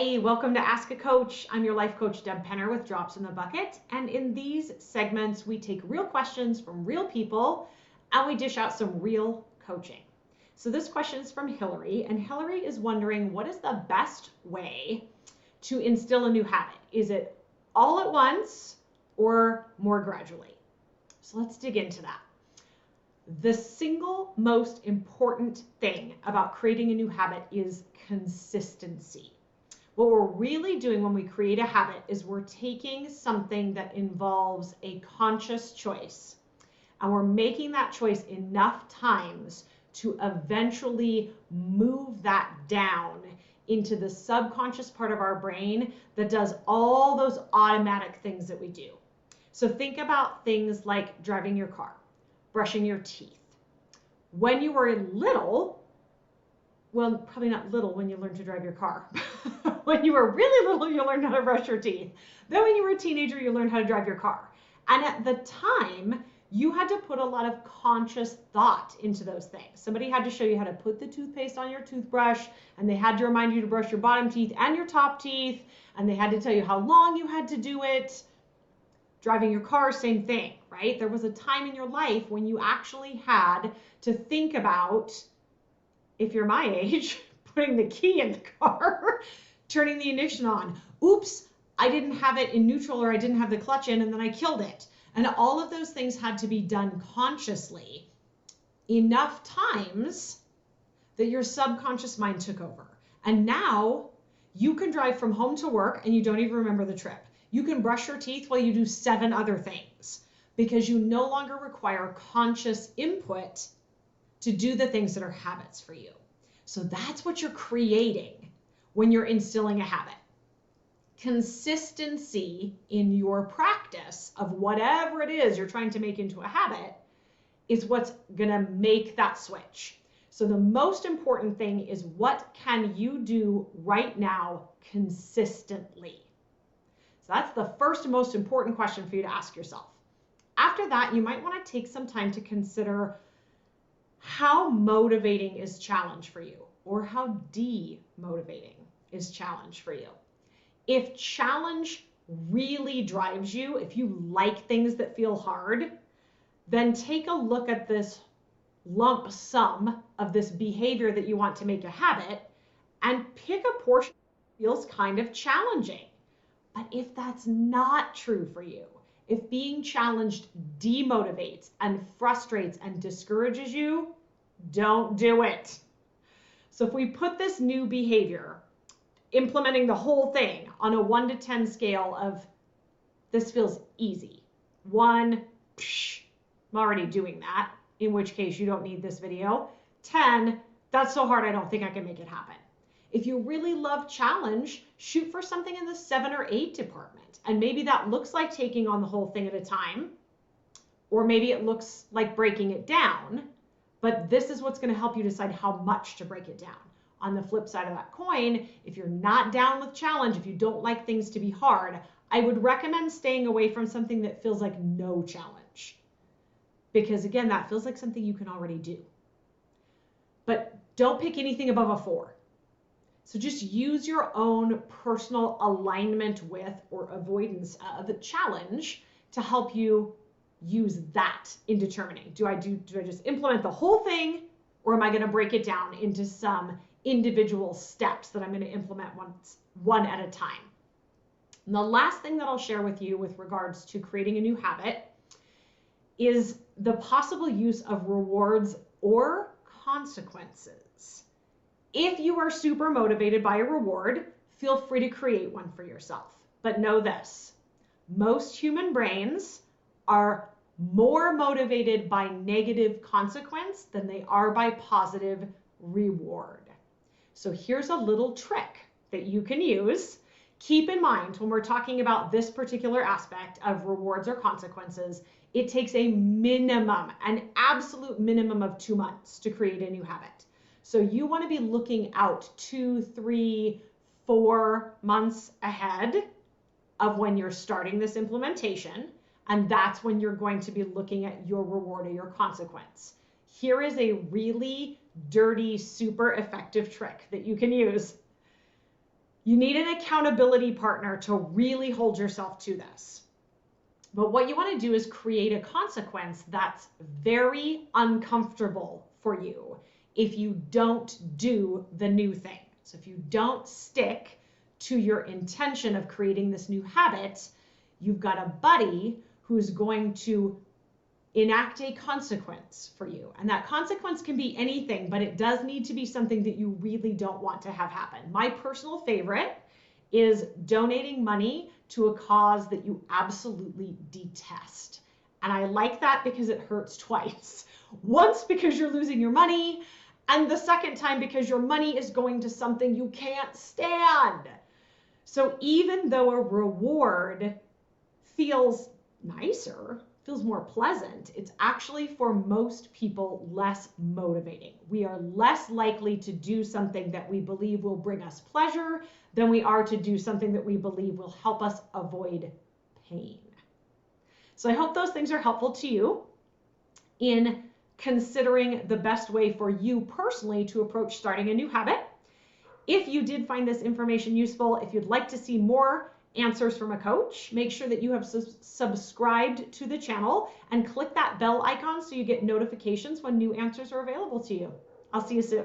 Hey, welcome to Ask a Coach. I'm your life coach, Deb Penner with Drops in the Bucket. And in these segments, we take real questions from real people and we dish out some real coaching. So this question is from Hillary, and Hillary is wondering, what is the best way to instill a new habit? Is it all at once or more gradually? So let's dig into that. The single most important thing about creating a new habit is consistency. What we're really doing when we create a habit is we're taking something that involves a conscious choice and we're making that choice enough times to eventually move that down into the subconscious part of our brain that does all those automatic things that we do. So think about things like driving your car, brushing your teeth. When you were little, well, probably not little when you learned to drive your car. When you were really little, you learned how to brush your teeth. Then when you were a teenager, you learned how to drive your car. And at the time, you had to put a lot of conscious thought into those things. Somebody had to show you how to put the toothpaste on your toothbrush, and they had to remind you to brush your bottom teeth and your top teeth, and they had to tell you how long you had to do it. Driving your car, same thing, right? There was a time in your life when you actually had to think about, if you're my age, putting the key in the car, turning the ignition on. Oops, I didn't have it in neutral, or I didn't have the clutch in, and then I killed it. And all of those things had to be done consciously enough times that your subconscious mind took over. And now you can drive from home to work and you don't even remember the trip. You can brush your teeth while you do 7 other things because you no longer require conscious input to do the things that are habits for you. So that's what you're creating when you're instilling a habit. Consistency in your practice of whatever it is you're trying to make into a habit is what's gonna make that switch. So the most important thing is, what can you do right now consistently? So that's the first and most important question for you to ask yourself. After that, you might want to take some time to consider how motivating is challenge for you, or how demotivating is challenge for you. If challenge really drives you, if you like things that feel hard, then take a look at this lump sum of this behavior that you want to make a habit and pick a portion that feels kind of challenging. But if that's not true for you, if being challenged demotivates and frustrates and discourages you, don't do it. So if we put this new behavior, implementing the whole thing on a 1 to 10 scale of, this feels easy. 1, I'm already doing that, in which case you don't need this video. 10, that's so hard I don't think I can make it happen. If you really love challenge, shoot for something in the 7 or 8 department. And maybe that looks like taking on the whole thing at a time, or maybe it looks like breaking it down, but this is what's going to help you decide how much to break it down. On the flip side of that coin, if you're not down with challenge, if you don't like things to be hard, I would recommend staying away from something that feels like no challenge. Because again, that feels like something you can already do. But don't pick anything above a 4. So just use your own personal alignment with or avoidance of challenge to help you use that in determining, do I just implement the whole thing, or am I going to break it down into some individual steps that I'm going to implement one at a time? And the last thing that I'll share with you with regards to creating a new habit is the possible use of rewards or consequences. If you are super motivated by a reward, feel free to create one for yourself. But know this, most human brains are more motivated by negative consequence than they are by positive reward. So here's a little trick that you can use. Keep in mind, when we're talking about this particular aspect of rewards or consequences, it takes a minimum, an absolute minimum of 2 months to create a new habit. So you want to be looking out 2, 3, 4 months ahead of when you're starting this implementation. And that's when you're going to be looking at your reward or your consequence. Here is a really dirty, super effective trick that you can use. You need an accountability partner to really hold yourself to this. But what you want to do is create a consequence that's very uncomfortable for you if you don't do the new thing. So if you don't stick to your intention of creating this new habit, you've got a buddy who's going to enact a consequence for you. And that consequence can be anything, but it does need to be something that you really don't want to have happen. My personal favorite is donating money to a cause that you absolutely detest. And I like that because it hurts twice. Once because you're losing your money, and the second time because your money is going to something you can't stand. So even though a reward feels nicer, feels more pleasant, it's actually for most people less motivating. We are less likely to do something that we believe will bring us pleasure than we are to do something that we believe will help us avoid pain. So I hope those things are helpful to you in considering the best way for you personally to approach starting a new habit. If you did find this information useful, if you'd like to see more answers from a coach, make sure that you have subscribed to the channel and click that bell icon so you get notifications when new answers are available to you. I'll see you soon.